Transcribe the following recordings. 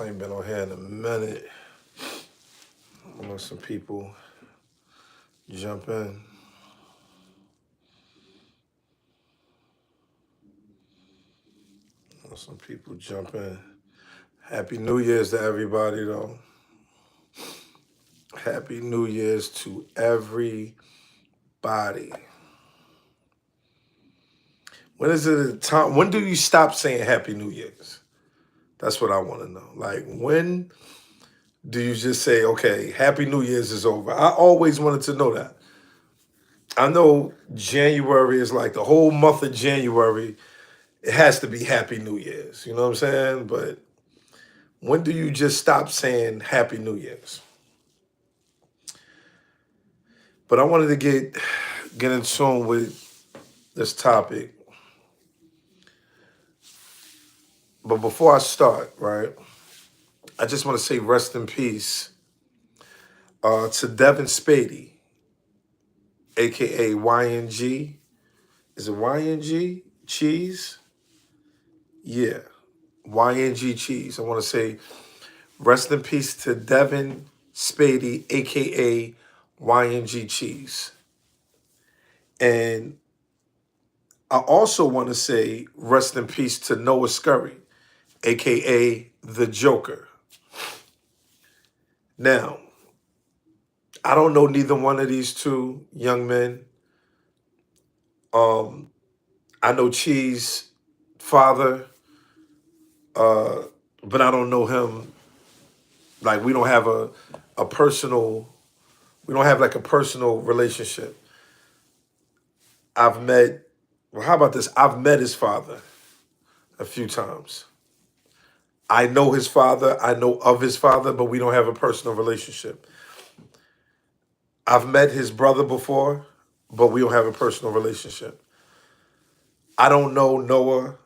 I ain't been on here in a minute. I want some people jump in. I want some people jump in. Happy New Year's to everybody, though. Happy New Year's to everybody. When is it a time? When do you stop saying Happy New Year's? That's what I want to know. Like, when do you just say, okay, Happy New Year's is over? I always wanted to know that. I know January is like the whole month of January. It has to be Happy New Year's. You know what I'm saying? But when do you just stop saying Happy New Year's? But I wanted to get in tune with this topic. But before I start, right, I just want to say rest in peace to Devin Spady, aka YNG. Is it YNG Cheese? Yeah, YNG Cheese. I want to say rest in peace to Devin Spady, aka YNG Cheese. And I also want to say rest in peace to Noah Scurry, aka the Joker. Now, I don't know neither one of these two young men. I know Cheese father, but I don't know him. Like, we don't have a personal, we don't have like a personal relationship. How about this? I've met his father a few times. I know his father, I know of his father, but we don't have a personal relationship. I've met his brother before, but we don't have a personal relationship. I don't know Noah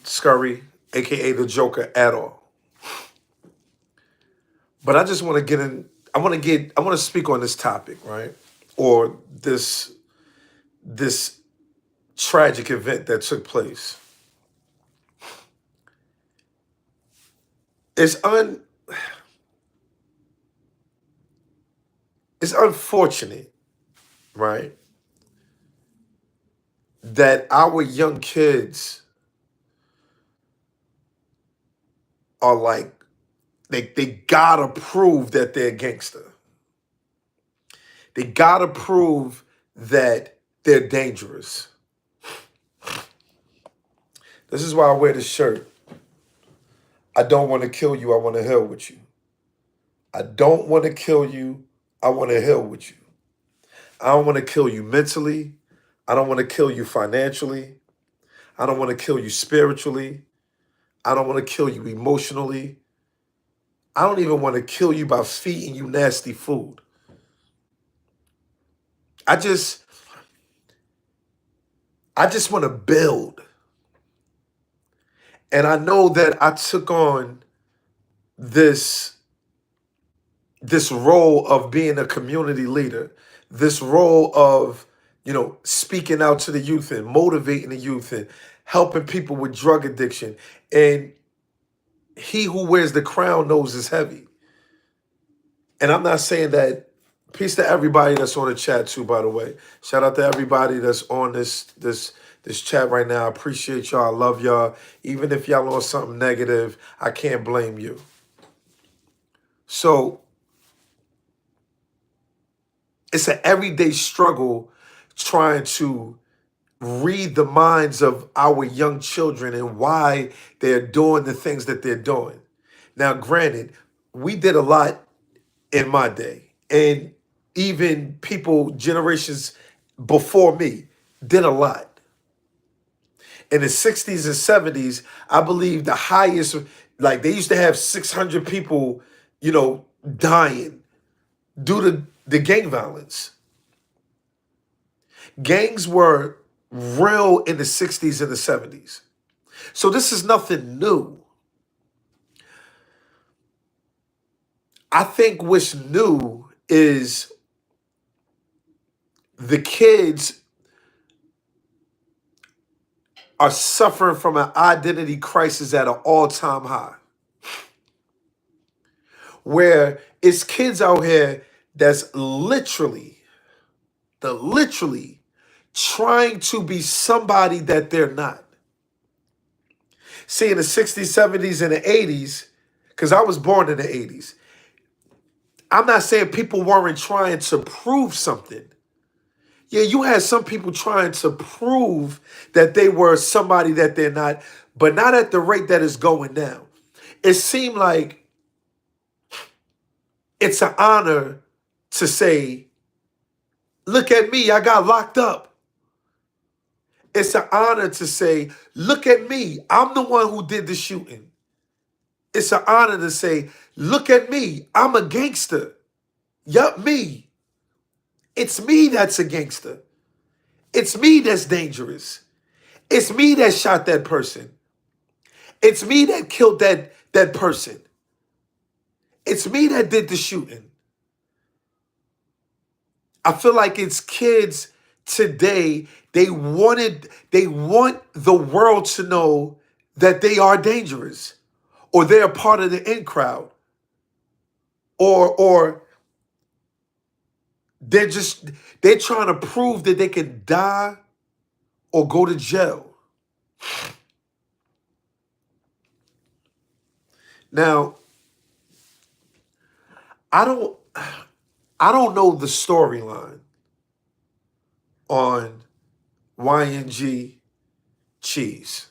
Scurry, aka the Joker, at all. But I just want to get in. I want to speak on this topic, right? Or this tragic event that took place. It's unfortunate, right, that our young kids are like they gotta prove that they're gangster. They gotta prove that they're dangerous. This is why I wear this shirt. I don't want to kill you. I want to heal with you. I don't want to kill you. I want to heal with you. I don't want to kill you mentally. I don't want to kill you financially. I don't want to kill you spiritually. I don't want to kill you emotionally. I don't even want to kill you by feeding you nasty food. I just want to build. And I know that I took on this role of being a community leader, this role of, speaking out to the youth and motivating the youth and helping people with drug addiction. And he who wears the crown knows it's heavy. And I'm not saying that. Peace to everybody that's on the chat too, by the way. Shout out to everybody that's on this chat right now. I appreciate y'all. I love y'all. Even if y'all on something negative, I can't blame you. So it's an everyday struggle trying to read the minds of our young children and why they're doing the things that they're doing. Now, granted, we did a lot in my day, and even people, generations before me, did a lot. In the 60s and 70s, I believe the highest, like they used to have 600 people, dying due to the gang violence. Gangs were real in the 60s and the 70s. So this is nothing new. I think what's new is the kids are suffering from an identity crisis at an all-time high. where it's kids out here that's literally trying to be somebody that they're not. See, in the 60s, 70s, and the 80s, because I was born in the 80s, I'm not saying people weren't trying to prove something. Yeah, you had some people trying to prove that they were somebody that they're not, but not at the rate that it's going now. It seemed like it's an honor to say, look at me, I got locked up. It's an honor to say, look at me, I'm the one who did the shooting. It's an honor to say, look at me, I'm a gangster. Yup, me. It's me that's a gangster. It's me that's dangerous. It's me that shot that person. It's me that killed that person. It's me that did the shooting. I feel like it's kids today, they want the world to know that they are dangerous, or they're a part of the in crowd, or they're trying to prove that they can die or go to jail. Now, I don't know the storyline on YNG Cheese,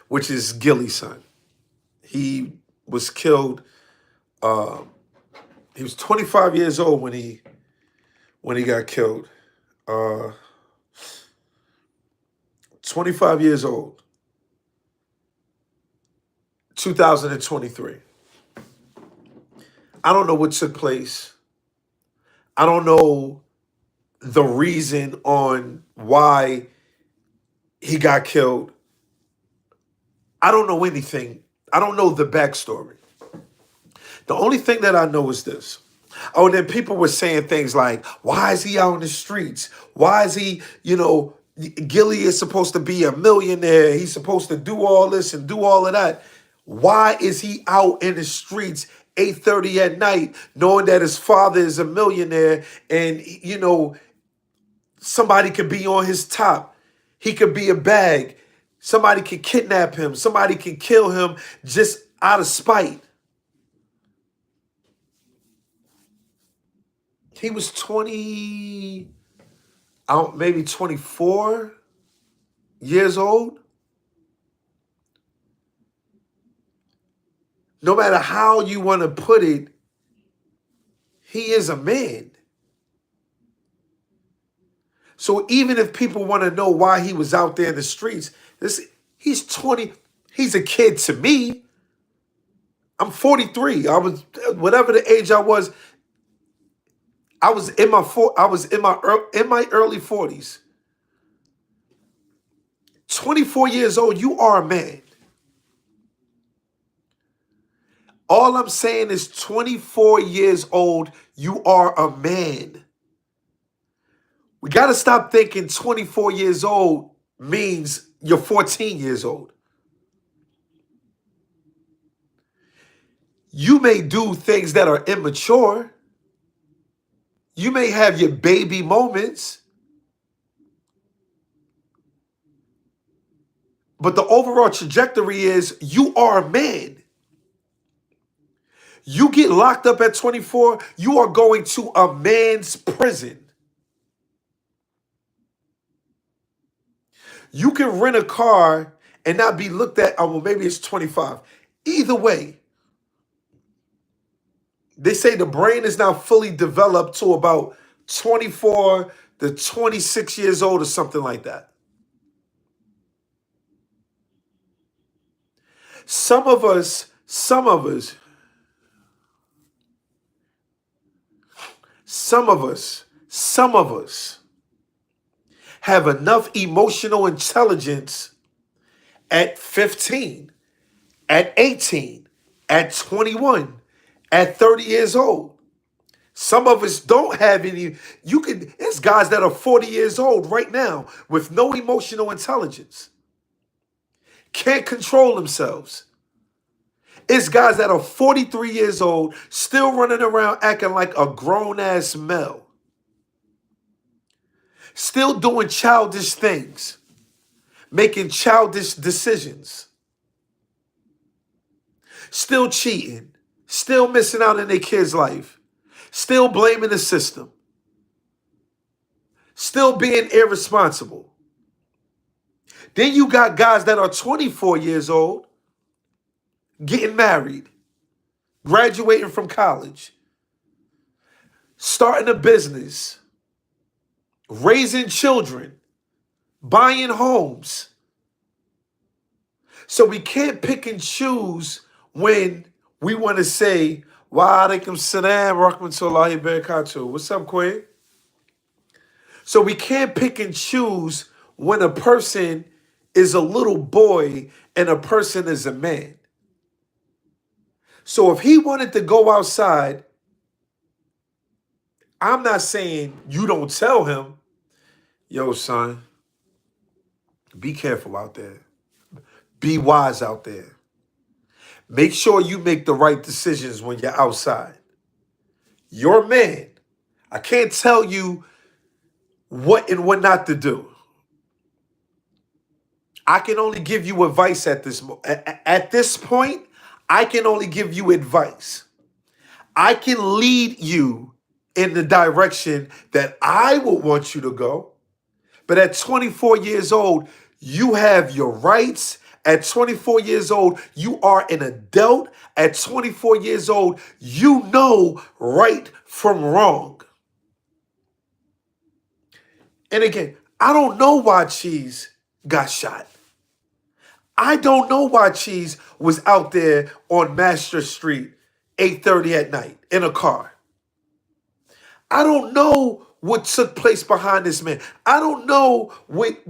which is Gilly's son. He was killed. He was 25 years old when he got killed. 25 years old. 2023. I don't know what took place. I don't know the reason on why he got killed. I don't know anything. I don't know the backstory. The only thing that I know is this. Oh, then people were saying things like, why is he out in the streets? Why is he, Gilly is supposed to be a millionaire. He's supposed to do all this and do all of that. Why is he out in the streets 8:30 at night, knowing that his father is a millionaire and, somebody could be on his top. He could be a bag. Somebody could kidnap him. Somebody could kill him just out of spite. He was 20, maybe 24 years old. No matter how you want to put it, he is a man. So even if people want to know why he was out there in the streets, he's 20, he's a kid to me. I'm 43. I was, whatever the age I was in my early 40s. 24 years old, you are a man. All I'm saying is 24 years old, you are a man. We got to stop thinking 24 years old means you're 14 years old. You may do things that are immature. You may have your baby moments. But the overall trajectory is you are a man. You get locked up at 24, you are going to a man's prison. You can rent a car and not be looked at, oh, well, maybe it's 25. Either way, they say the brain is now fully developed to about 24 to 26 years old or something like that. Some of us have enough emotional intelligence at 15, at 18, at 21, at 30 years old. Some of us don't have any. It's guys that are 40 years old right now with no emotional intelligence. Can't control themselves. It's guys that are 43 years old, still running around acting like a grown-ass male. Still doing childish things. Making childish decisions. Still cheating. Still missing out in their kids' life. Still blaming the system. Still being irresponsible. Then you got guys that are 24 years old, getting married, graduating from college, starting a business, raising children, buying homes. So we can't pick and choose when we want to say, wa alaikum salam wa rahmatullahi wa barakatuh. What's up, Quay? So we can't pick and choose when a person is a little boy and a person is a man. So if he wanted to go outside, I'm not saying you don't tell him, yo, son, be careful out there. Be wise out there. Make sure you make the right decisions when you're outside. You're a man. I can't tell you what and what not to do. I can only give you advice at this point. I can only give you advice. I can lead you in the direction that I would want you to go. But at 24 years old, you have your rights. At 24 years old, you are an adult. At 24 years old, you know right from wrong. And again, I don't know why Cheese got shot. I don't know why Cheese was out there on Master Street 8:30 at night in a car. I don't know what took place behind this man. I don't know what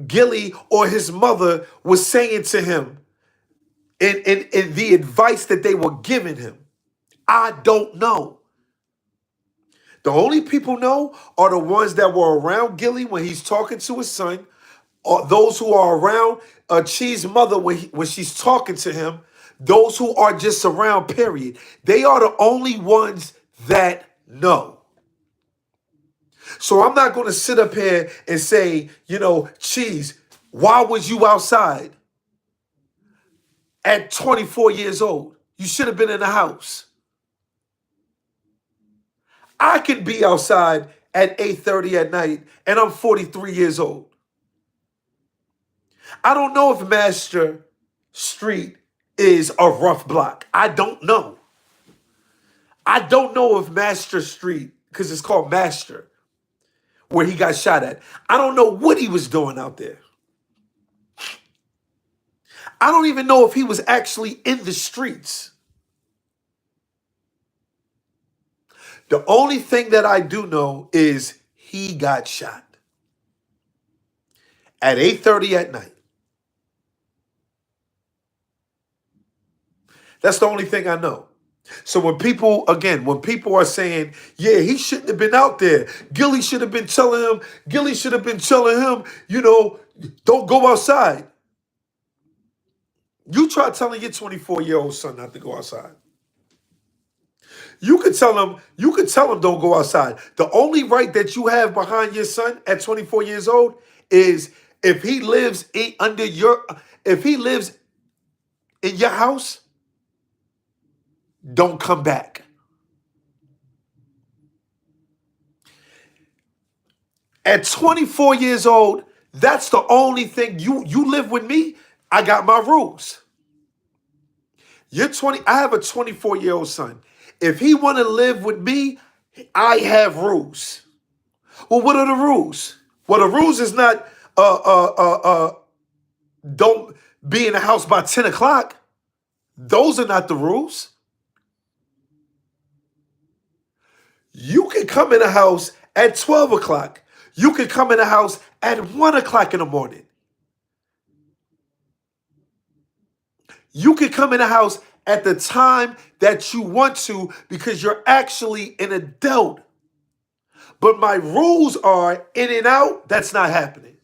Gilly or his mother was saying to him and the advice that they were giving him. I don't know. The only people know are the ones that were around Gilly when he's talking to his son, or those who are around Cheese's mother when she's talking to him, those who are just around, period. They are the only ones that know. So I'm not going to sit up here and say, Cheese, why was you outside at 24 years old? You should have been in the house. I can be outside at 8:30 at night and I'm 43 years old. I don't know if Master Street is a rough block. I don't know. I don't know if Master Street, because it's called Master, where he got shot at. I don't know what he was doing out there. I don't even know if he was actually in the streets. The only thing that I do know is he got shot at 8:30 at night. That's the only thing I know. So when people are saying, yeah, he shouldn't have been out there. Gilly should have been telling him, don't go outside. You try telling your 24-year-old son not to go outside. You could tell him don't go outside. The only right that you have behind your son at 24 years old is if he lives in your house, don't come back. At 24 years old, that's the only thing. You live with me, I got my rules. You're 20, I have a 24-year-old son. If he want to live with me, I have rules. Well, what are the rules? Well, the rules is not don't be in the house by 10 o'clock. Those are not the rules. You can come in the house at 12 o'clock. You can come in the house at 1 o'clock in the morning. You can come in the house at the time that you want to because you're actually an adult. But my rules are in and out, that's not happening.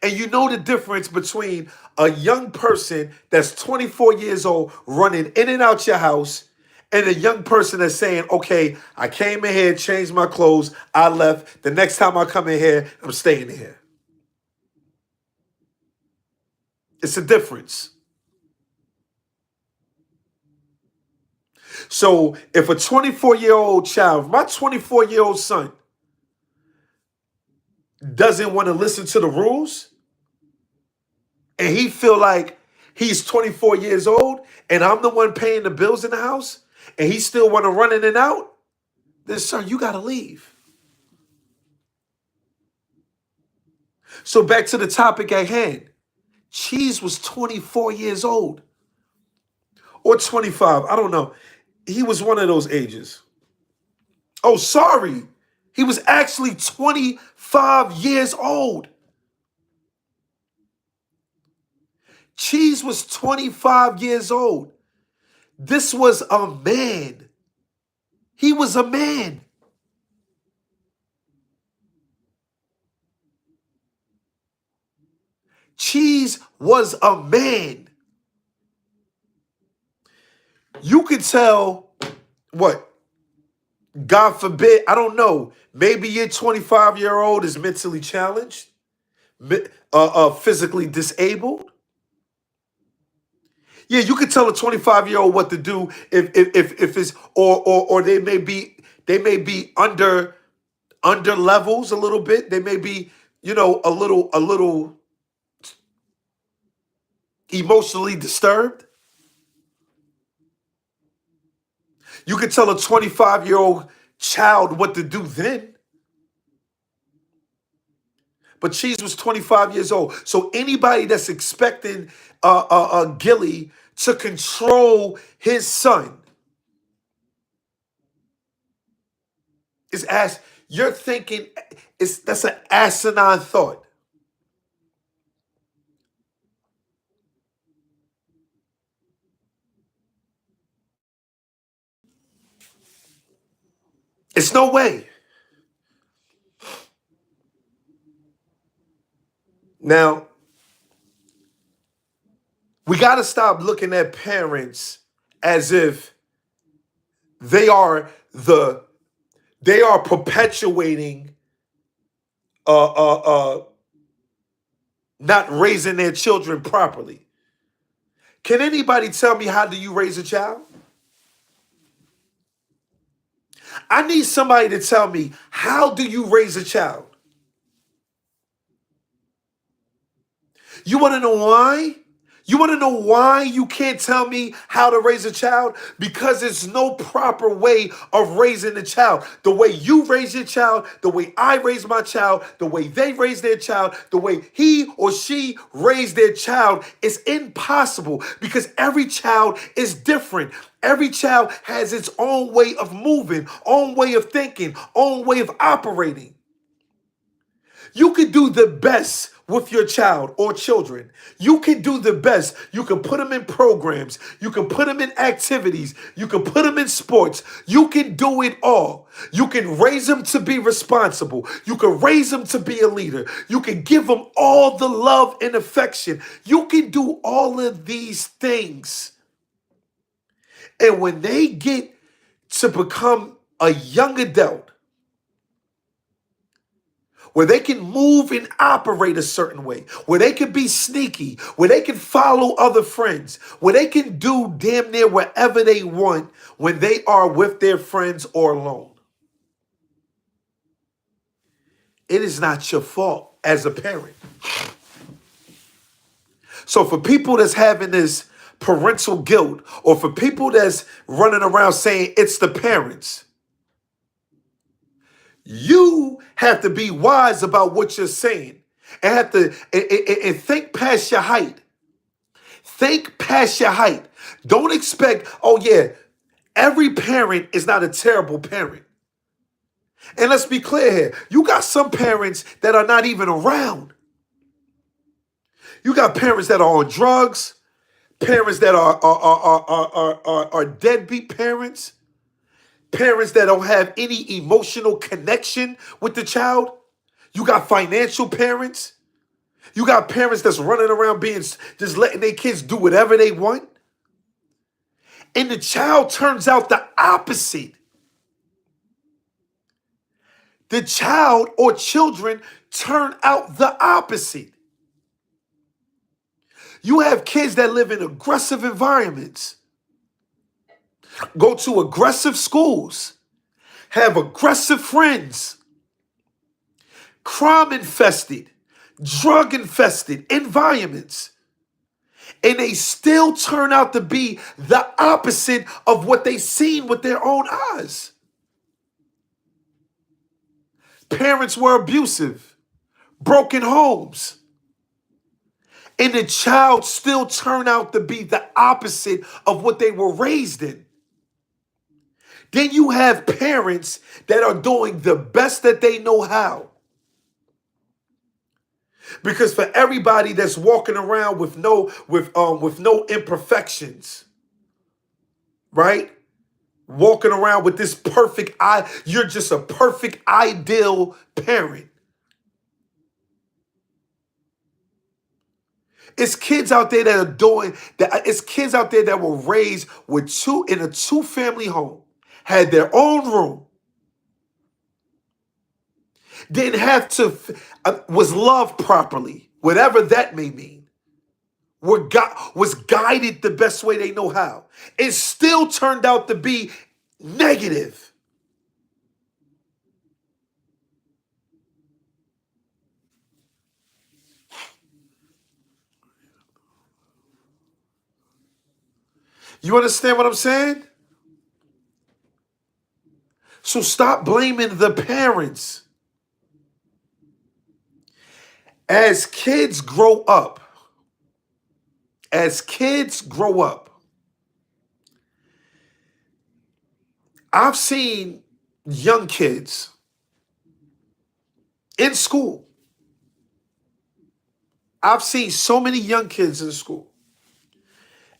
And you know the difference between a young person that's 24 years old running in and out your house and a young person that's saying, okay, I came in here, changed my clothes, I left. The next time I come in here, I'm staying in here. It's a difference. So if a 24-year-old child, my 24-year-old son doesn't want to listen to the rules and he feel like he's 24 years old and I'm the one paying the bills in the house and he still want to run in and out, then son, you got to leave. So back to the topic at hand. Cheese was 24 years old or 25. I don't know. He was one of those ages. Oh, sorry. He was actually 25 years old. Cheese was 25 years old. This was a man. He was a man. Cheese was a man. You could tell what? God forbid, I don't know. Maybe your 25-year-old is mentally challenged, physically disabled. Yeah, you could tell a 25-year-old what to do if it's or they may be under levels a little bit. They may be, a little emotionally disturbed. You could tell a 25-year-old child what to do then. But Cheese was 25 years old. So anybody that's expecting Gilly to control his son is you're thinking that's an asinine thought. It's no way. Now, we got to stop looking at parents as if they are perpetuating not raising their children properly. Can anybody tell me, how do you raise a child? I need somebody to tell me, how do you raise a child? You want to know why? You want to know why you can't tell me how to raise a child? Because there's no proper way of raising a child. The way you raise your child, the way I raise my child, the way they raise their child, the way he or she raised their child is impossible because every child is different. Every child has its own way of moving, own way of thinking, own way of operating. You can do the best with your child or children. You can do the best. You can put them in programs. You can put them in activities. You can put them in sports. You can do it all. You can raise them to be responsible. You can raise them to be a leader. You can give them all the love and affection. You can do all of these things. And when they get to become a young adult, where they can move and operate a certain way, where they can be sneaky, where they can follow other friends, where they can do damn near whatever they want when they are with their friends or alone. It is not your fault as a parent. So for people that's having this parental guilt, or for people that's running around saying it's the parents, you have to be wise about what you're saying and have to and think past your height. Think past your height. Don't expect, oh yeah, every parent is not a terrible parent. And let's be clear here. You got some parents that are not even around. You got parents that are on drugs, parents that are deadbeat parents. Parents that don't have any emotional connection with the child. You got financial parents. You got parents that's running around just letting their kids do whatever they want. And the child turns out the opposite. The child or children turn out the opposite. You have kids that live in aggressive environments, go to aggressive schools, have aggressive friends, crime infested, drug infested environments, and they still turn out to be the opposite of what they seen with their own eyes. Parents were abusive, broken homes, and the child still turned out to be the opposite of what they were raised in. Then you have parents that are doing the best that they know how. Because for everybody that's walking around with no imperfections, right? Walking around with this you're just a perfect ideal parent. It's kids out there that are doing that. It's kids out there that were raised in a two-family home, had their own room, didn't have to, was loved properly, whatever that may mean, was guided the best way they know how. It still turned out to be negative. You understand what I'm saying? So stop blaming the parents. As kids grow up, I've seen young kids in school. I've seen so many young kids in school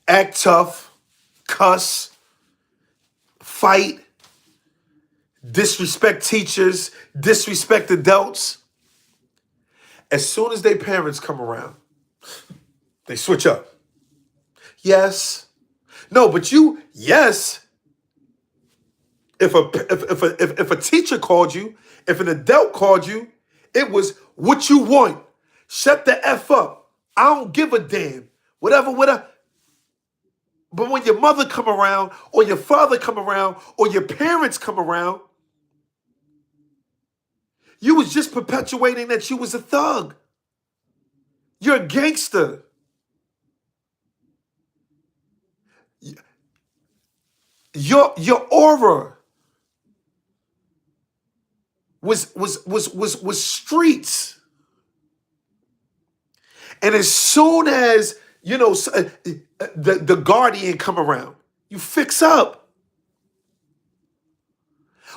act tough, cuss, fight, disrespect teachers, disrespect adults. As soon as their parents come around, they switch up. Yes. No, but yes. If a teacher called you, if an adult called you, it was what you want. Shut the F up. I don't give a damn. Whatever. But when your mother come around, or your father come around, or your parents come around, you was just perpetuating that you was a thug. You're a gangster. Your aura was streets. And as soon as the guardian come around, you fix up.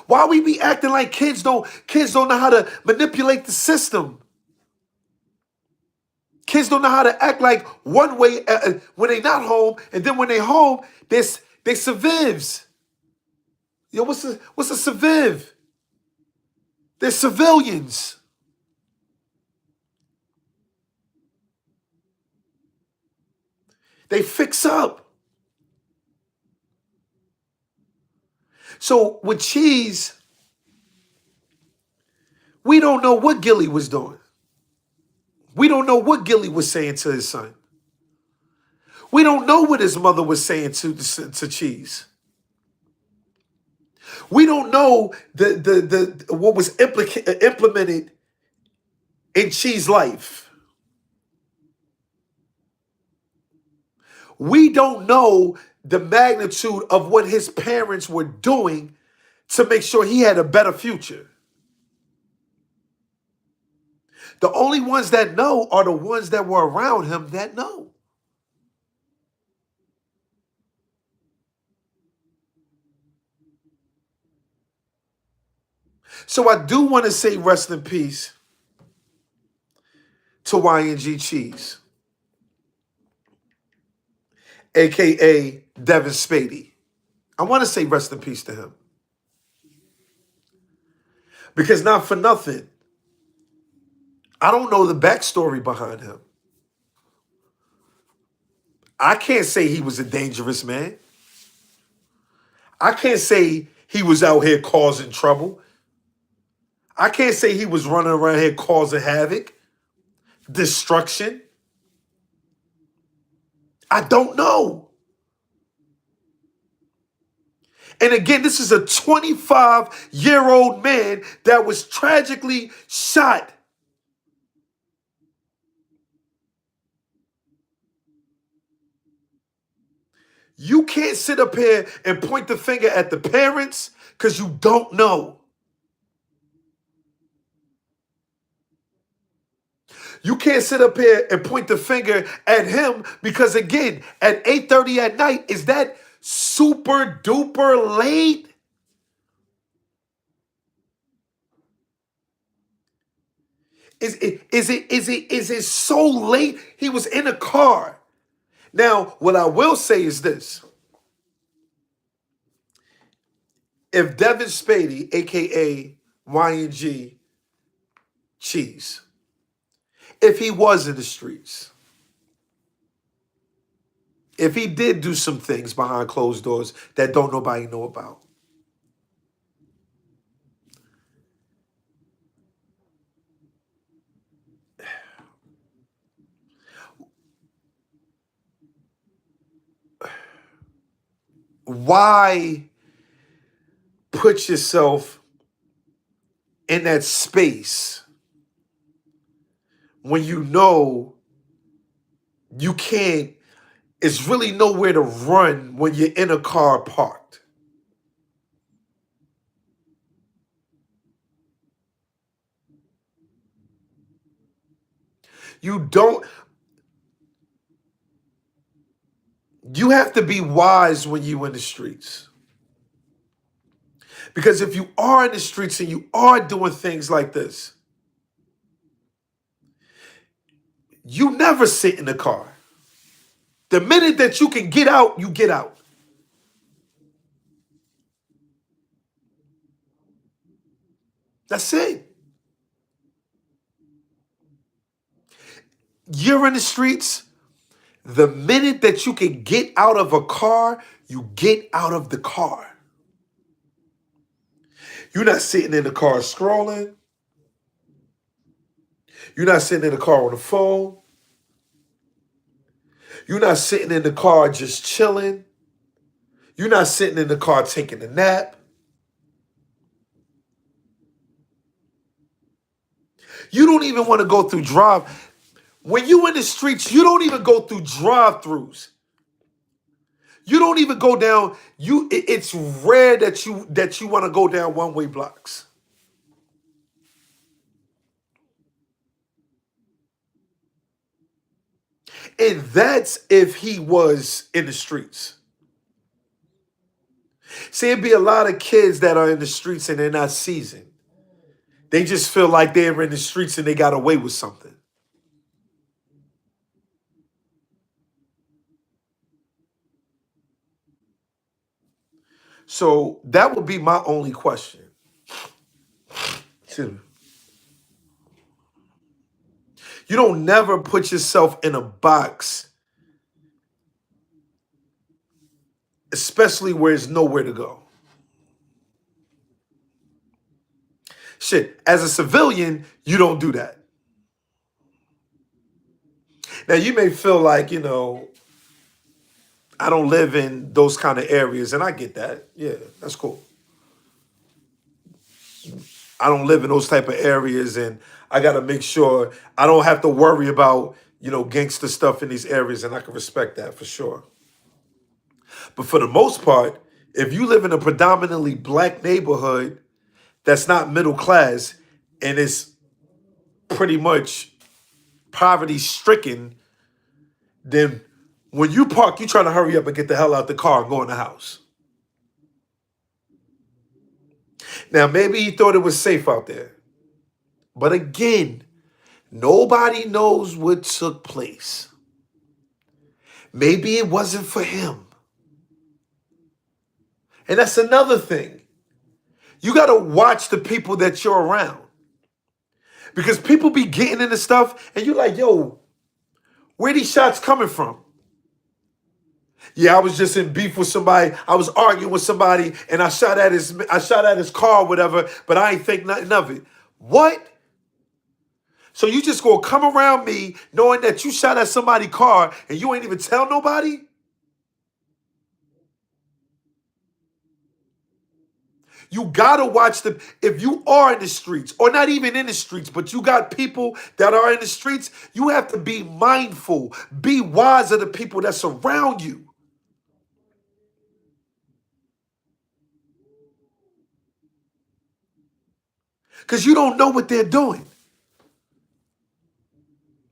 Why we be acting like kids don't know how to manipulate the system? Kids don't know how to act like one way when they not home, and then when they home, they civivs. What's a civiv? They're civilians. They fix up. So with Cheese, we don't know what Gilly was doing. We don't know what Gilly was saying to his son. We don't know what his mother was saying to Cheese. We don't know what was implemented in Cheese's life. We don't know the magnitude of what his parents were doing to make sure he had a better future. The only ones that know are the ones that were around him that know. So I do want to say rest in peace to YNG Cheese, a.k.a. Devin Spady. I want to say rest in peace to him. Because not for nothing, I don't know the backstory behind him. I can't say he was a dangerous man. I can't say he was out here causing trouble. I can't say he was running around here causing havoc, destruction. I don't know. And again, this is a 25-year-old man that was tragically shot. You can't sit up here and point the finger at the parents because you don't know. You can't sit up here and point the finger at him because, again, at 8:30 at night, is that super duper late? Is it so late? He was in a car. Now, what I will say is this. If Devin Spady, aka YNG Cheese, if he was in the streets, if he did do some things behind closed doors that don't nobody know about, why put yourself in that space when you know you can't, it's really nowhere to run when you're in a car parked? You don't, you have to be wise when you in the streets. Because if you are in the streets and you are doing things like this, you never sit in the car. The minute that you can get out, you get out. That's it. You're in the streets. The minute that you can get out of a car, you get out of the car. You're not sitting in the car scrolling. You're not sitting in the car on the phone. You're not sitting in the car just chilling. You're not sitting in the car taking a nap. You don't even want to go through drive. When you in the streets, you don't even go through drive-throughs. You don't even go down. It's rare that you want to go down one-way blocks. And that's if he was in the streets. See, it'd be a lot of kids that are in the streets and they're not seasoned. They just feel like they're in the streets and they got away with something. So that would be my only question. Excuse me. You don't never put yourself in a box, especially where there's nowhere to go. Shit, as a civilian, you don't do that. Now, you may feel like, I don't live in those kind of areas, and I get that. Yeah, that's cool. I don't live in those type of areas, and I got to make sure I don't have to worry about, gangster stuff in these areas, and I can respect that for sure. But for the most part, if you live in a predominantly black neighborhood that's not middle class and it's pretty much poverty stricken, then when you park, you trying to hurry up and get the hell out the car and go in the house. Now, maybe he thought it was safe out there. But again, nobody knows what took place. Maybe it wasn't for him. And that's another thing. You got to watch the people that you're around. Because people be getting into stuff and you like, yo, where these shots coming from? Yeah, I was just in beef with somebody. I was arguing with somebody and I shot at his car or whatever, but I ain't think nothing of it. What? So you just gonna come around me knowing that you shot at somebody's car and you ain't even tell nobody? You gotta watch them. If you are in the streets, or not even in the streets, but you got people that are in the streets, you have to be mindful. Be wise of the people that surround you. Because you don't know what they're doing.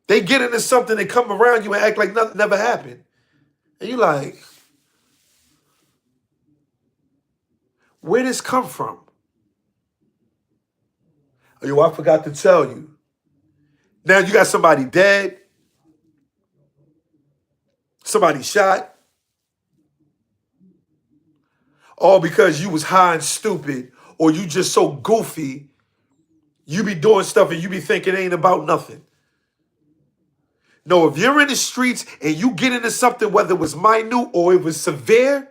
They get into something, they come around you and act like nothing never happened. And you like, where this come from? Yo, I forgot to tell you. Now you got somebody dead, somebody shot, all because you was high and stupid, or you just so goofy, you be doing stuff and you be thinking it ain't about nothing. No, if you're in the streets and you get into something, whether it was minute or it was severe,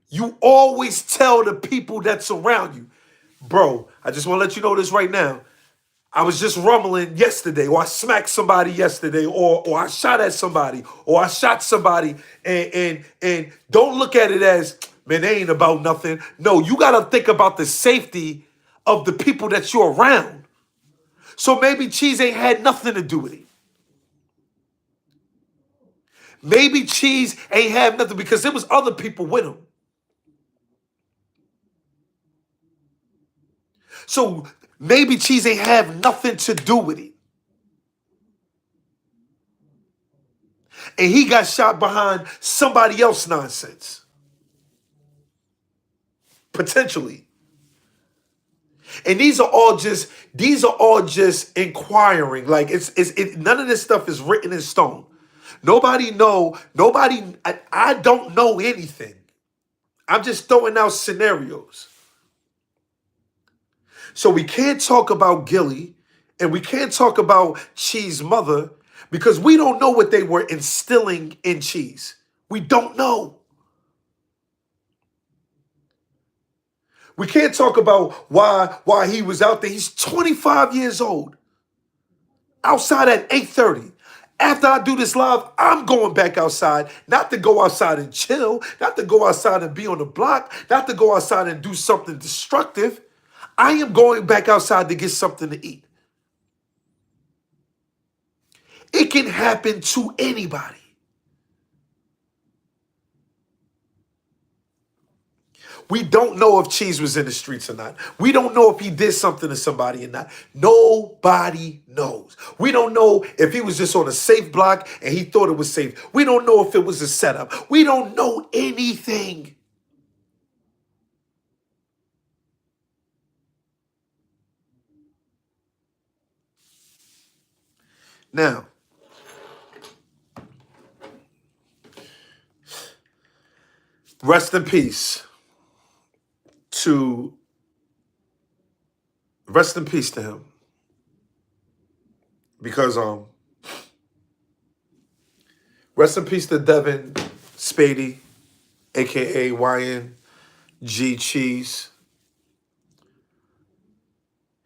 you always tell the people that surround you. Bro, I just want to let you know this right now. I was just rumbling yesterday, or I smacked somebody yesterday, or I shot at somebody, or I shot somebody, and don't look at it as, man, they ain't about nothing. No, you gotta think about the safety of the people that you're around. So maybe Cheese ain't had nothing to do with it. Maybe Cheese ain't have nothing because there was other people with him. So maybe Cheese ain't have nothing to do with it. And he got shot behind somebody else's nonsense. Potentially. And these are all just inquiring. Like none of this stuff is written in stone. I don't know anything. I'm just throwing out scenarios. So we can't talk about Gilly and we can't talk about Cheese's mother because we don't know what they were instilling in Cheese. We don't know. We can't talk about why he was out there. He's 25 years old. Outside at 8:30. After I do this live, I'm going back outside, not to go outside and chill, not to go outside and be on the block, not to go outside and do something destructive. I am going back outside to get something to eat. It can happen to anybody. We don't know if Cheese was in the streets or not. We don't know if he did something to somebody or not. Nobody knows. We don't know if he was just on a safe block and he thought it was safe. We don't know if it was a setup. We don't know anything. Now, rest in peace to him. Because rest in peace to Devin Spady, aka YNG Cheese.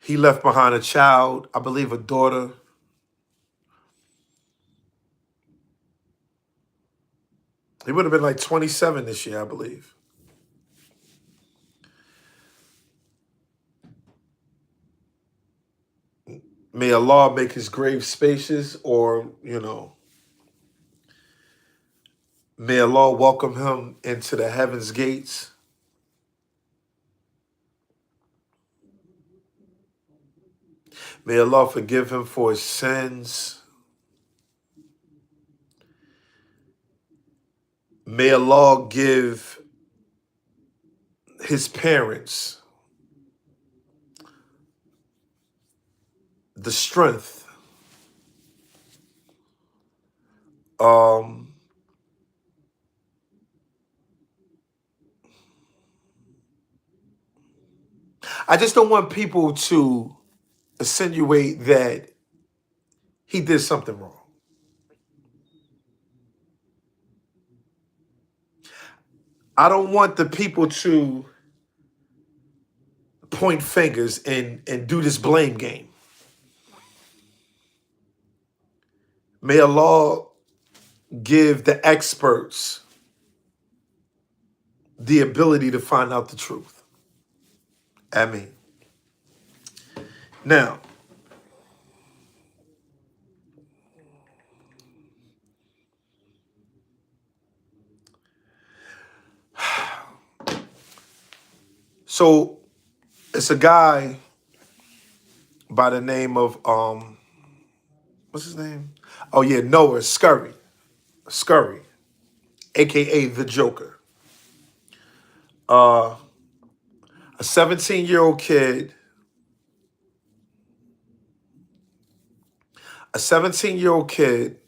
He left behind a child, I believe a daughter. He would have been like 27 this year, I believe. May Allah make his grave spacious, or, may Allah welcome him into the heaven's gates. May Allah forgive him for his sins. May Allah give his parents the strength I just don't want people to insinuate that he did something wrong. I don't want the people to point fingers and do this blame game. May Allah give the experts the ability to find out the truth. Ameen. Now, so it's a guy by the name of what's his name? Oh yeah, Noah Scurry. Scurry, aka the Joker. A 17-year-old kid. A 17-year-old kid,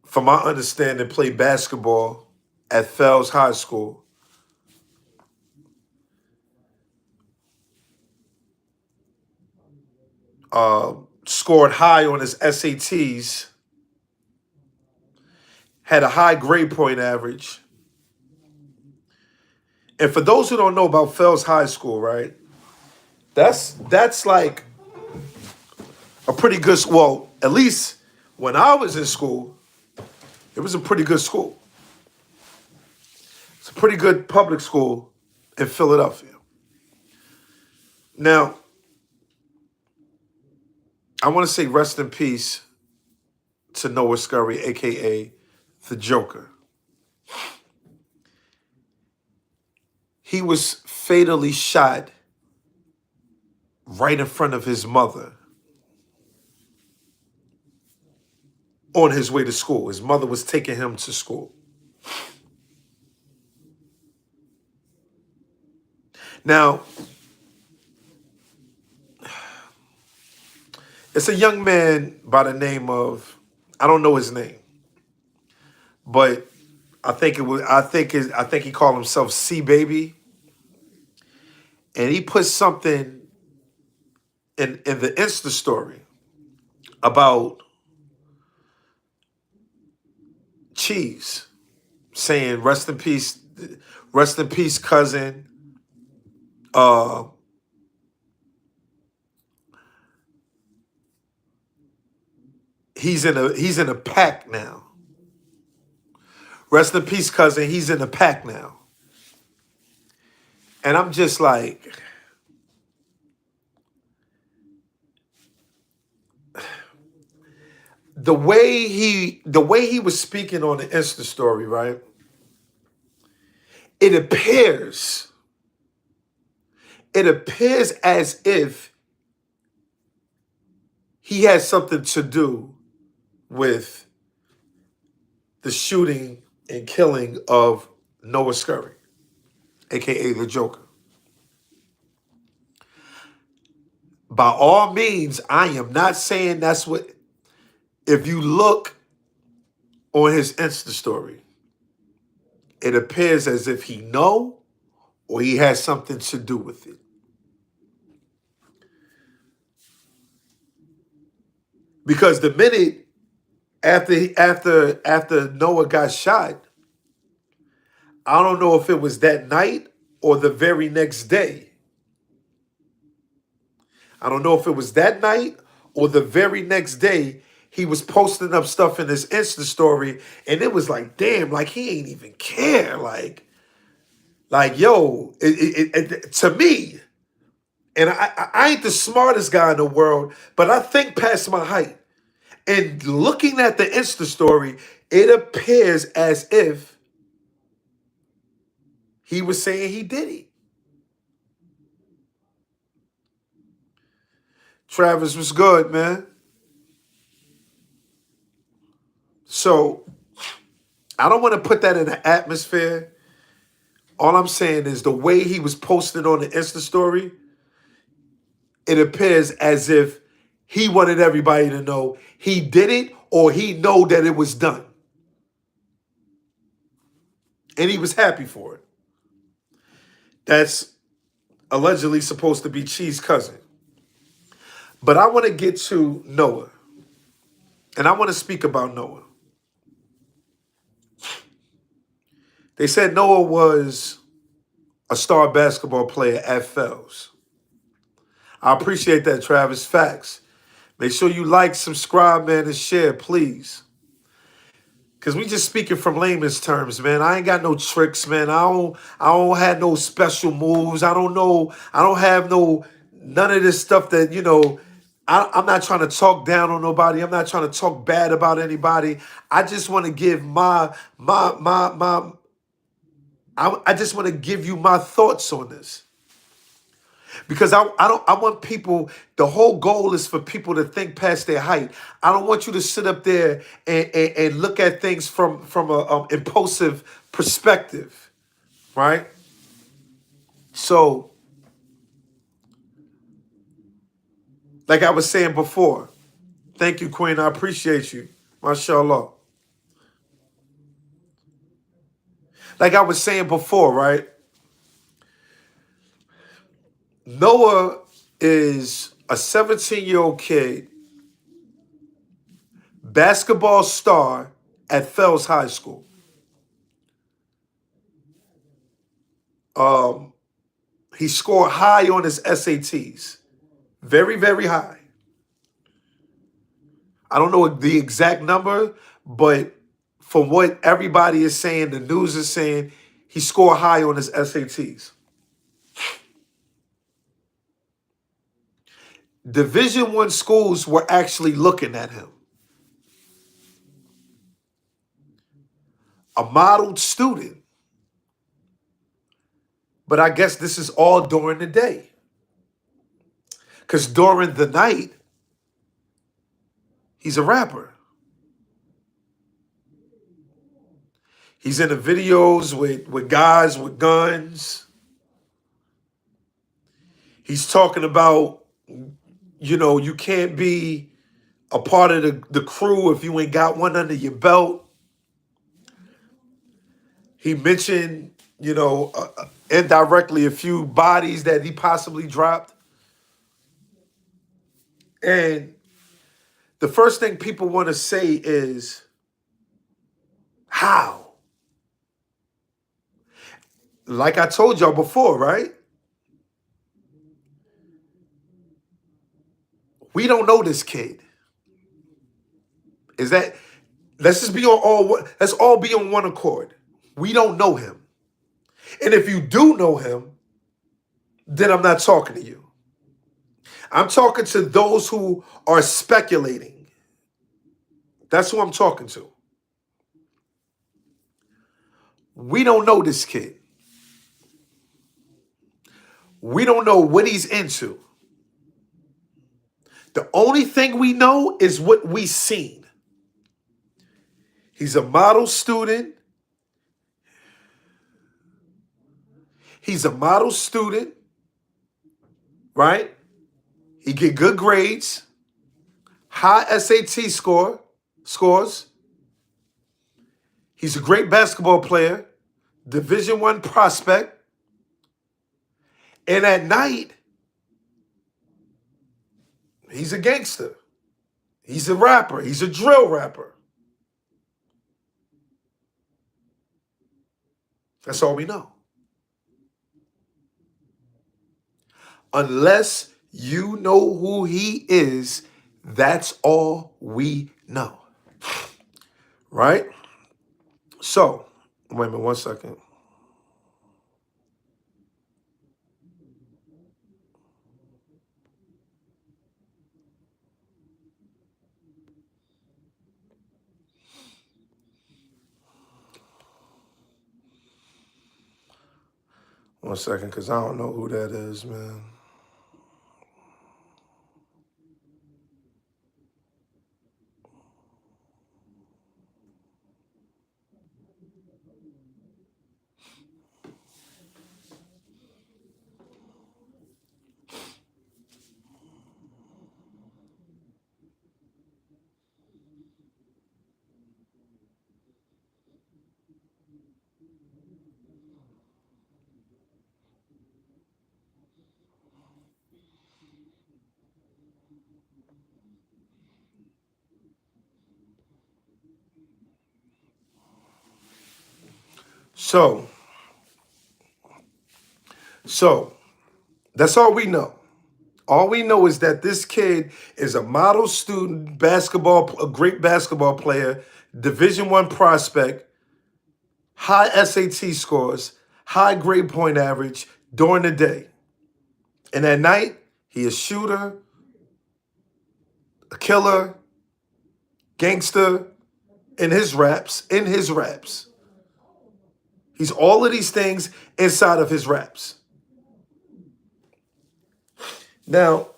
from my understanding, played basketball at Fells High School. Scored high on his SATs, had a high grade point average. And for those who don't know about Fells High School, right? That's like a pretty good school. Well, at least when I was in school, it was a pretty good school. It's a pretty good public school in Philadelphia. Now, I want to say rest in peace to Noah Scurry, aka the Joker. He was fatally shot right in front of his mother on his way to school. His mother was taking him to school. Now, it's a young man by the name of, I don't know his name, but I think he called himself C Baby. And he put something in the Insta story about Cheese, saying rest in peace, cousin. He's in a pack now. Rest in peace, cousin. He's in a pack now. And I'm just like, the way he was speaking on the Insta story, right? It appears as if he has something to do with the shooting and killing of Noah Scurry, aka the Joker. By all means, I am not saying that's what. If you look on his Insta story, it appears as if he know or he has something to do with it. Because the minute after Noah got shot, I don't know if it was that night or the very next day. I don't know if it was that night or the very next day. He was posting up stuff in his Insta story, and it was like, damn, like he ain't even care. Like yo, to me, and I ain't the smartest guy in the world, but I think past my height. And looking at the Insta story, it appears as if he was saying he did it. Travis was good, man. So I don't want to put that in the atmosphere. All I'm saying is the way he was posted on the Insta story, it appears as if he wanted everybody to know he did it or he know that it was done. And he was happy for it. That's allegedly supposed to be Cheese's cousin. But I want to get to Noah. And I want to speak about Noah. They said Noah was a star basketball player at Fells. I appreciate that, Travis. Facts. Make sure you like, subscribe, man, and share, please. Because we just speaking from layman's terms, man. I ain't got no tricks, man. I don't have no special moves. I don't know. I don't have none of this stuff that, I'm not trying to talk down on nobody. I'm not trying to talk bad about anybody. I just want to give I just want to give you my thoughts on this. Because I want people, the whole goal is for people to think past their height. I don't want you to sit up there and look at things from a impulsive perspective, right? So, like I was saying before, thank you, Queen. I appreciate you. MashaAllah. Like I was saying before, right? Noah is a 17-year-old kid, basketball star at Fells High School. He scored high on his SATs. Very, very high. I don't know the exact number, but from what everybody is saying, the news is saying, he scored high on his SATs. Division I schools were actually looking at him. A modeled student. But I guess this is all during the day. Because during the night, he's a rapper. He's in the videos with guys with guns. He's talking about, you can't be a part of the crew if you ain't got one under your belt. He mentioned, indirectly a few bodies that he possibly dropped. And the first thing people want to say is, how? Like I told y'all before, right? We don't know this kid. Let's all be on one accord. We don't know him. And if you do know him, then I'm not talking to you. I'm talking to those who are speculating. That's who I'm talking to. We don't know this kid. We don't know what he's into. The only thing we know is what we seen. He's a model student. He's a model student, right? He get good grades, high SAT scores. He's a great basketball player, Division I prospect. And at night, he's a gangster. He's a rapper. He's a drill rapper. That's all we know. Unless you know who he is, that's all we know. Right? So, wait a minute, 1 second. One second, because I don't know who that is, man. So, so that's all we know. All we know is that this kid is a model student, a great basketball player, Division I prospect, high SAT scores, high grade point average during the day. And at night, he a shooter, a killer, gangster in his raps. He's all of these things inside of his raps. Now,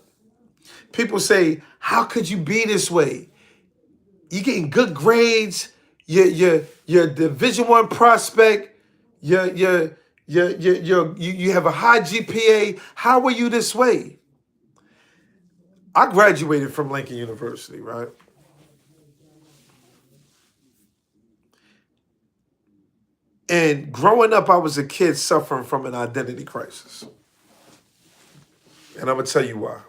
people say, how could you be this way? You getting good grades, you're Division I prospect, you have a high GPA. How were you this way? I graduated from Lincoln University, right? And growing up, I was a kid suffering from an identity crisis. And I'm going to tell you why.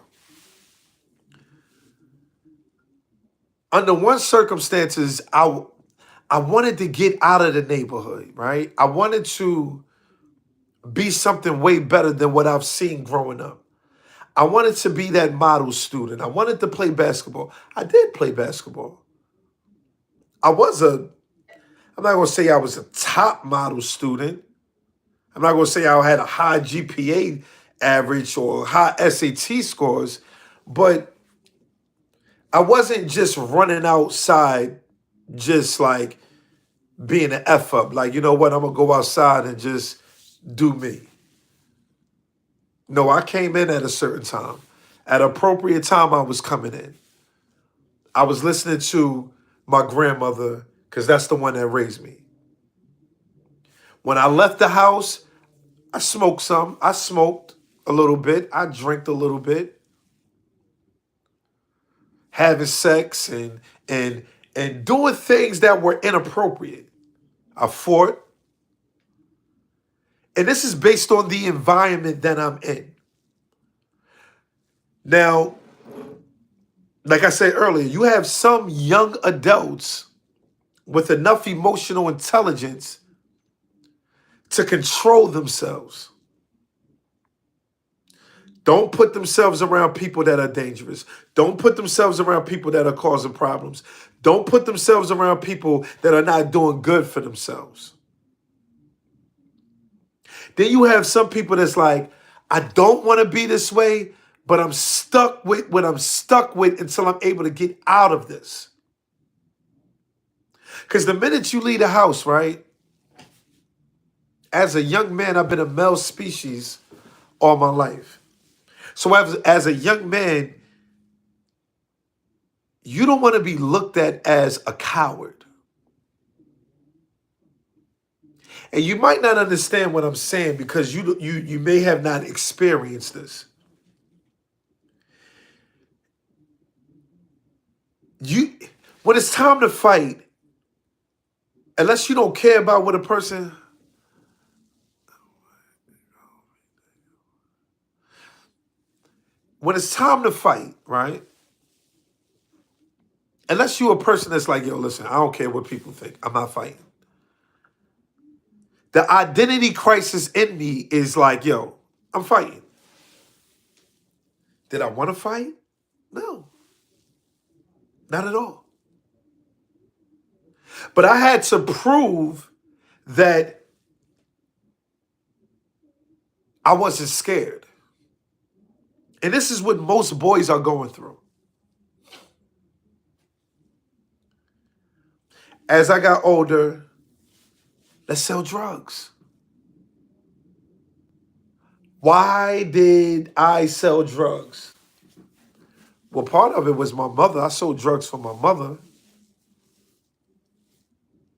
Under one circumstances, I wanted to get out of the neighborhood, right? I wanted to be something way better than what I've seen growing up. I wanted to be that model student. I wanted to play basketball. I did play basketball. I'm not going to say I was a top model student. I'm not going to say I had a high GPA average or high SAT scores, but I wasn't just running outside just like being an F up. Like, you know what, I'm going to go outside and just do me. No, I came in at a certain time. At an appropriate time, I was coming in. I was listening to my grandmother because that's the one that raised me. When I left the house, I smoked some. I smoked a little bit. I drank a little bit. Having sex and doing things that were inappropriate. I fought. And this is based on the environment that I'm in. Now, like I said earlier, you have some young adults with enough emotional intelligence to control themselves. Don't put themselves around people that are dangerous. Don't put themselves around people that are causing problems. Don't put themselves around people that are not doing good for themselves. Then you have some people that's like, I don't want to be this way, but I'm stuck with what I'm stuck with until I'm able to get out of this. Because the minute you leave the house, right? As a young man, I've been a male species all my life. So as a young man, you don't want to be looked at as a coward. And you might not understand what I'm saying because you may have not experienced this. When it's time to fight, unless you don't care about what a person... When it's time to fight, right? Unless you're a person that's like, yo, listen, I don't care what people think. I'm not fighting. The identity crisis in me is like, yo, I'm fighting. Did I want to fight? No. Not at all. But I had to prove that I wasn't scared. And this is what most boys are going through. As I got older, let's sell drugs. Why did I sell drugs? Well, part of it was my mother. I sold drugs for my mother.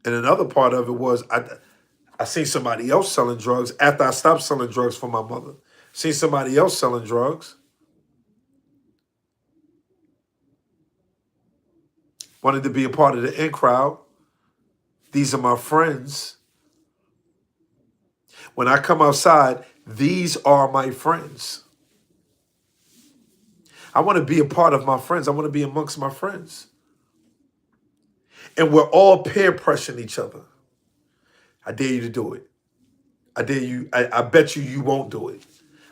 And another part of it was I seen somebody else selling drugs after I stopped selling drugs for my mother. Seen somebody else selling drugs. Wanted to be a part of the in crowd. These are my friends. When I come outside, these are my friends. I want to be a part of my friends. I want to be amongst my friends. And we're all peer pressuring each other. I dare you to do it. I dare you. I bet you you won't do it.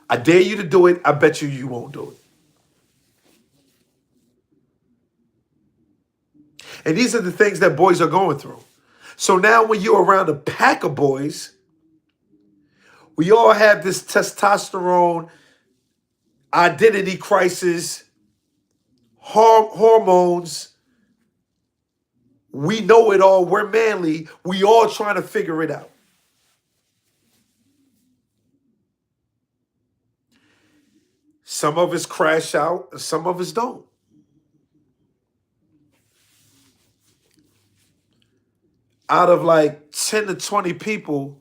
I dare you to do it. I bet you you won't do it. And these are the things that boys are going through. So now when you're around a pack of boys, we all have this testosterone, identity crisis, hormones. We know it all. We're manly. We all trying to figure it out. Some of us crash out, and some of us don't. Out of like 10 to 20 people,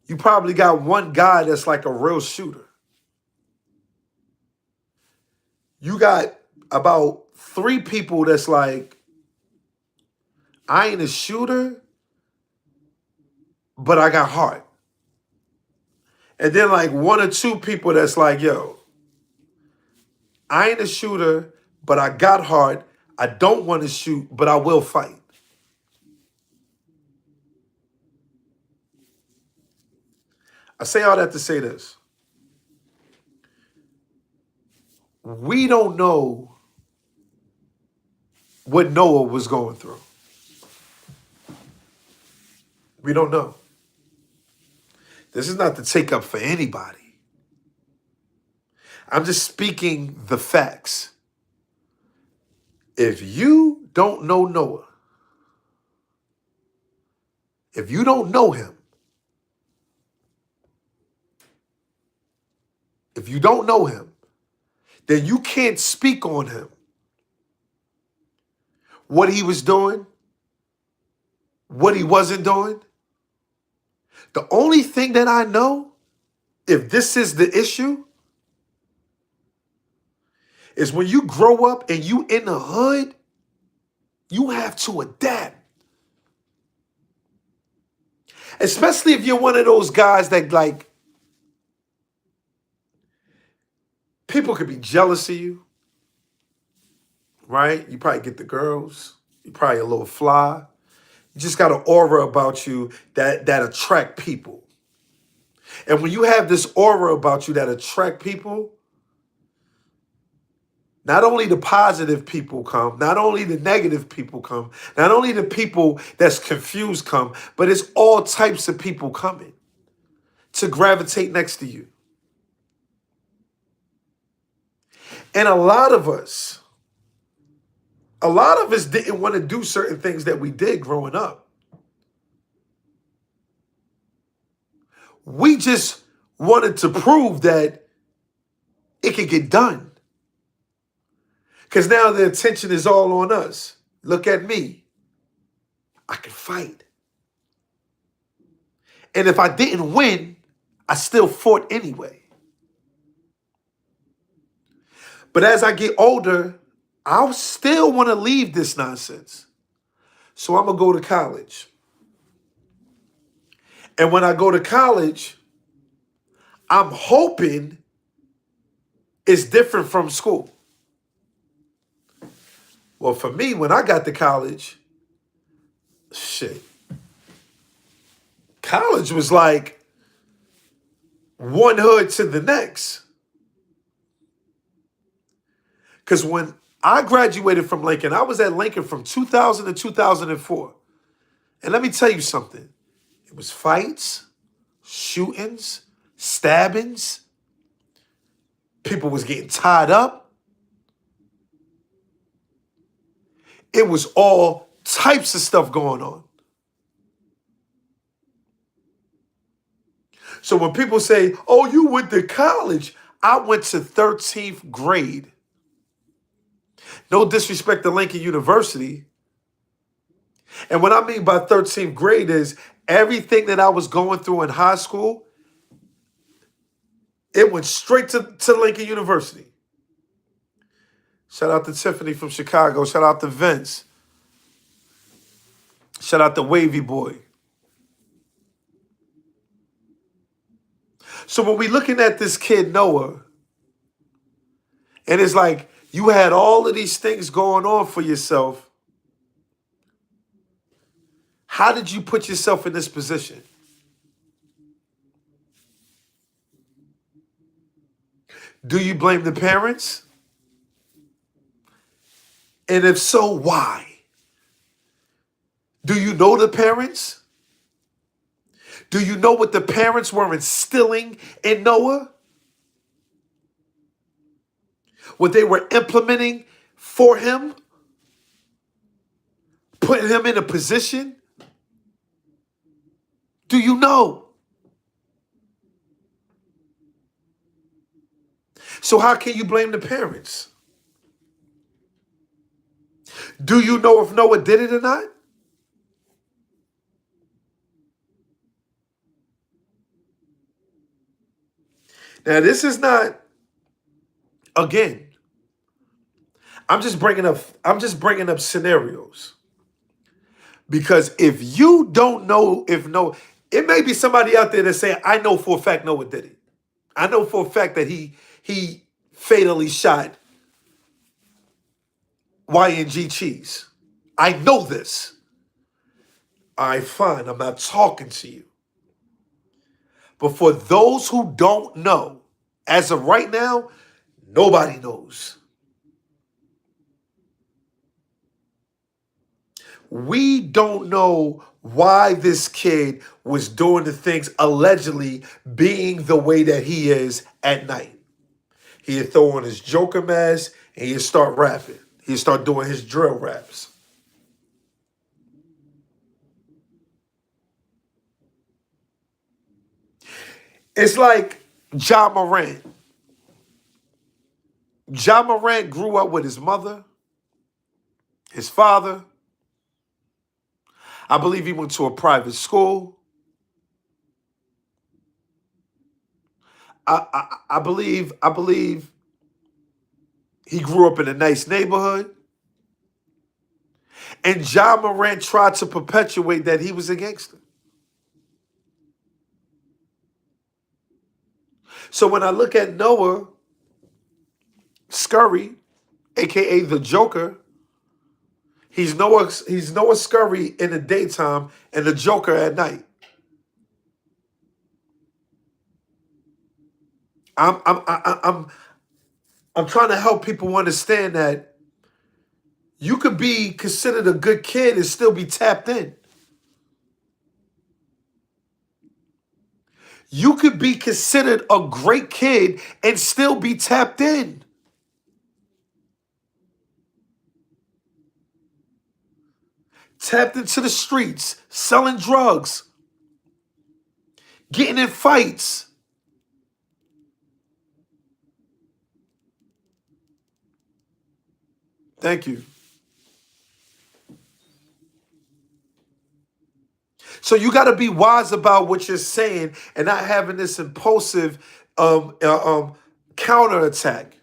you probably got one guy that's like a real shooter. You got about 3 people that's like, I ain't a shooter, but I got heart. And then like 1 or 2 people that's like, yo, I ain't a shooter, but I got heart. I don't want to shoot, but I will fight. I say all that to say this. We don't know what Noah was going through. We don't know. This is not to take up for anybody. I'm just speaking the facts. If you don't know Noah, if you don't know him, if you don't know him, then you can't speak on him. What he was doing, what he wasn't doing. The only thing that I know, if this is the issue, is when you grow up and you in the hood, you have to adapt. Especially if you're one of those guys that like, people could be jealous of you, right? You probably get the girls. You're probably a little fly. You just got an aura about you that attract people. And when you have this aura about you that attract people, not only the positive people come, not only the negative people come, not only the people that's confused come, but it's all types of people coming to gravitate next to you. And a lot of us didn't want to do certain things that we did growing up. We just wanted to prove that it could get done. Because now the attention is all on us. Look at me. I can fight. And if I didn't win, I still fought anyway. But as I get older, I still want to leave this nonsense. So I'm going to go to college. And when I go to college, I'm hoping it's different from school. Well, for me, when I got to college, college was like one hood to the next. Because when I graduated from Lincoln, I was at Lincoln from 2000 to 2004. And let me tell you something. It was fights, shootings, stabbings. People was getting tied up. It was all types of stuff going on. So when people say, oh, you went to college, I went to 13th grade. No disrespect to Lincoln University. And what I mean by 13th grade is everything that I was going through in high school, it went straight to Lincoln University. Shout out to Tiffany from Chicago. Shout out to Vince. Shout out to Wavy Boy. So when we looking at this kid, Noah, and it's like you had all of these things going on for yourself, how did you put yourself in this position? blame the parents? And if so, why? Do you know the parents? Do you know what the parents were instilling in Noah? What they were implementing for him? Putting him in a position? Do you know? So how can you blame the parents? Do you know if Noah did it or not? Now, this is not, again, I'm just bringing up scenarios. Because if you don't know if Noah, it may be somebody out there that's saying, I know for a fact Noah did it. I know for a fact that he fatally shot YNG Cheese. I know this. All right, fine. I'm not talking to you. But for those who don't know, as of right now, nobody knows. We don't know why this kid was doing the things allegedly being the way that he is at night. He'd throw on his Joker mask and he'd start rapping. He'd start doing his drill raps. It's like Ja Morant. Ja Morant grew up with his mother, his father. I believe he went to a private school. I believe he grew up in a nice neighborhood. And Ja Morant tried to perpetuate that he was a gangster. So when I look at Noah Scurry, aka the Joker, he's Noah Scurry in the daytime and the Joker at night. I'm trying to help people understand that you could be considered a good kid and still be tapped in. You could be considered a great kid and still be tapped in. Tapped into the streets, selling drugs, getting in fights. Thank you. So you got to be wise about what you're saying and not having this impulsive counterattack.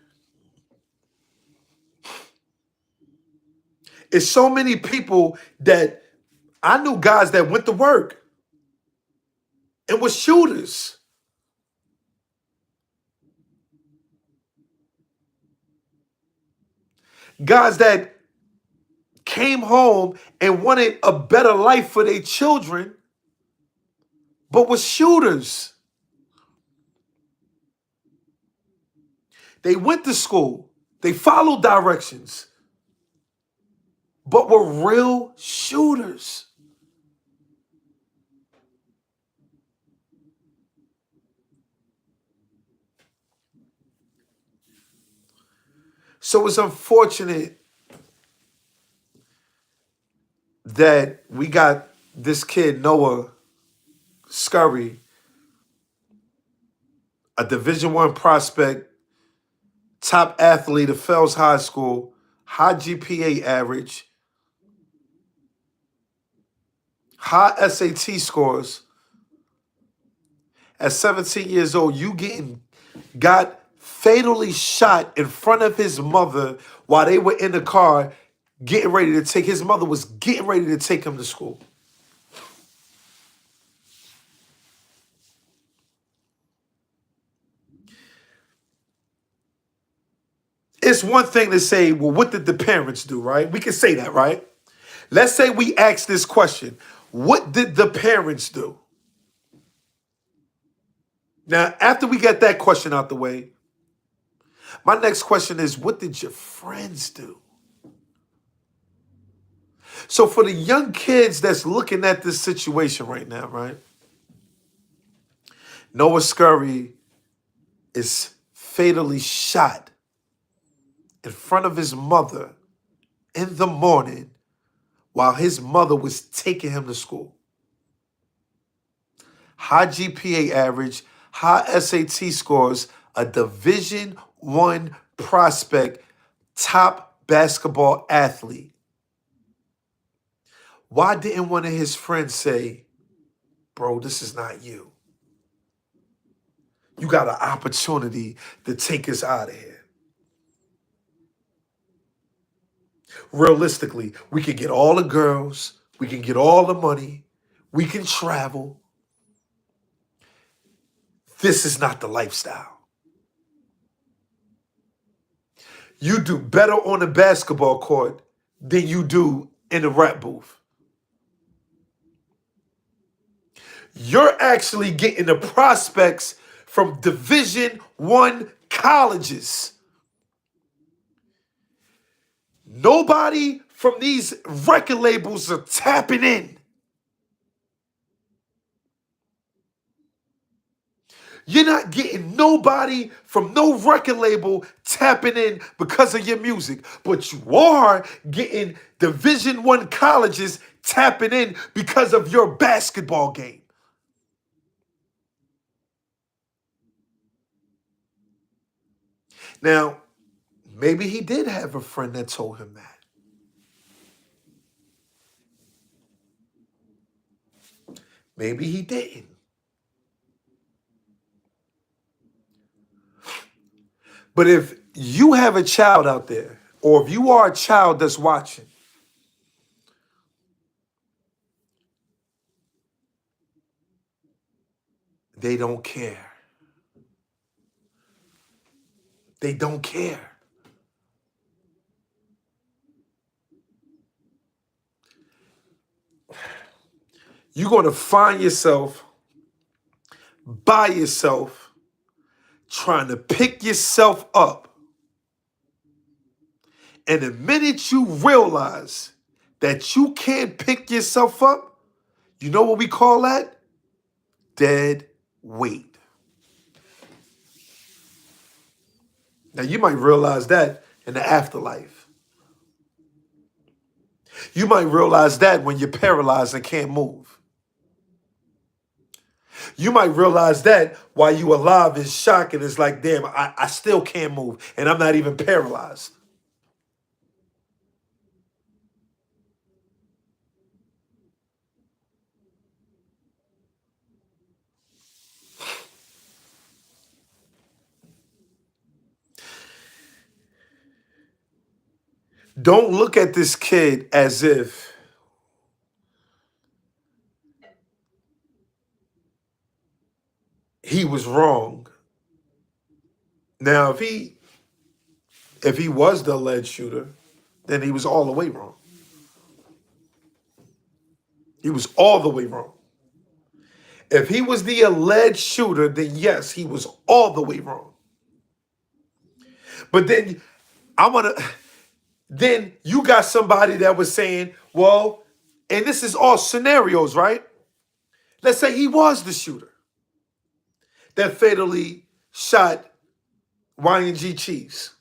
It's so many people that I knew guys that went to work and were shooters. Guys that came home and wanted a better life for their children, but were shooters. They went to school. They followed directions, but were real shooters. So it's unfortunate that we got this kid, Noah Scurry, a Division I prospect, top athlete of Fells High School, high GPA average, high SAT scores. At 17 years old, got fatally shot in front of his mother while they were in the car getting ready to take, his mother was getting ready to take him to school. It's one thing to say, well, what did the parents do, right? We can say that, right? Let's say we ask this question. What did the parents do? Now, after we get that question out the way, My next question is, what did your friends do? So for the young kids that's looking at this situation right now, right? Noah Scurry is fatally shot in front of his mother in the morning while his mother was taking him to school. High GPA average, high SAT scores, a Division I prospect, top basketball athlete. Why didn't one of his friends say, bro, this is not you? You got an opportunity to take us out of here. Realistically, we can get all the girls, we can get all the money, we can travel. This is not the lifestyle. You do better on the basketball court than you do in the rap booth. You're actually getting the prospects from Division I colleges. Nobody from these record labels are tapping in. You're not getting nobody from no record label tapping in because of your music, but you are getting Division I colleges tapping in because of your basketball game. Now, maybe he did have a friend that told him that. Maybe he didn't. But if you have a child out there, or if you are a child that's watching, they don't care. They don't care. You're going to find yourself by yourself trying to pick yourself up. And the minute you realize that you can't pick yourself up, you know what we call that? Dead weight. Now, you might realize that in the afterlife. You might realize that when you're paralyzed and can't move. You might realize that while you alive is shock and it's like, damn, I still can't move and I'm not even paralyzed. Don't look at this kid as if he was wrong. Now, if he was the alleged shooter, then he was all the way wrong. He was all the way wrong. If he was the alleged shooter, then yes, he was all the way wrong. But then then you got somebody that was saying, well, and this is all scenarios, right? Let's say he was the shooter that fatally shot YNG Cheese.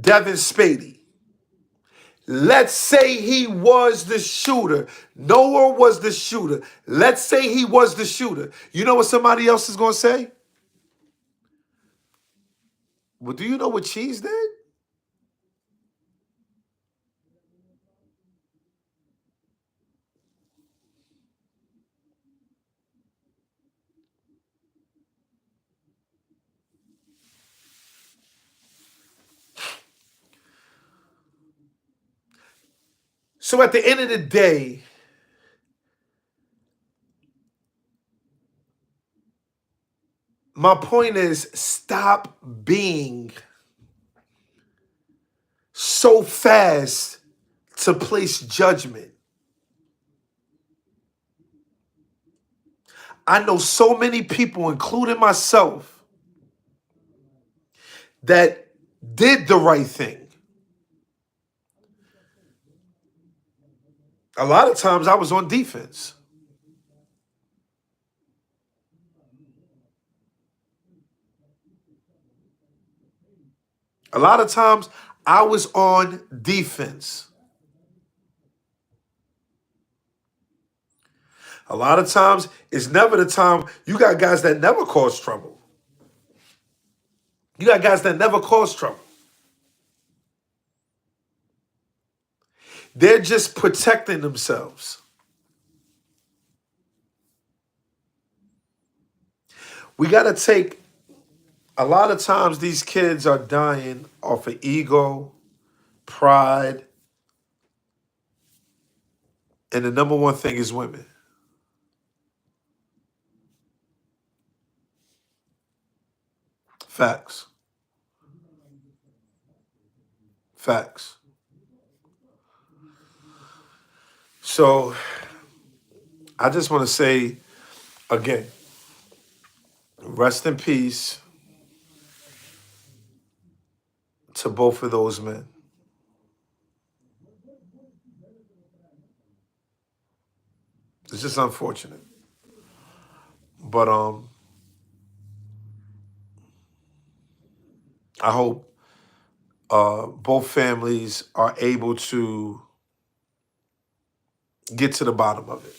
Devin Spady. Let's say he was the shooter. Noah was the shooter. Let's say he was the shooter. You know what somebody else is going to say? Well, do you know what Cheese did? So at the end of the day, my point is stop being so fast to place judgment. I know so many people, including myself, that did the right thing. A lot of times I was on defense. A lot of times I was on defense. A lot of times it's never the time. You got guys that never cause trouble. You got guys that never cause trouble. They're just protecting themselves. We got to take, a lot of times these kids are dying off of ego, pride, and the number one thing is women. Facts. Facts. So I just want to say again, rest in peace to both of those men. It's just unfortunate. But I hope both families are able to get to the bottom of it.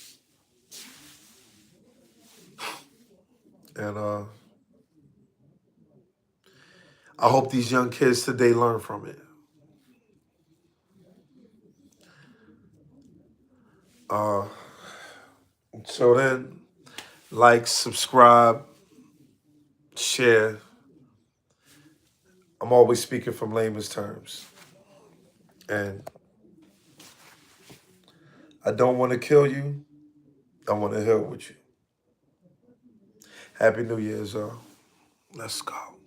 And I hope these young kids today learn from it. So then, like, subscribe, share. I'm always speaking from layman's terms. And I don't want to kill you. I want to heal with you. Happy New Year's, y'all. Let's go.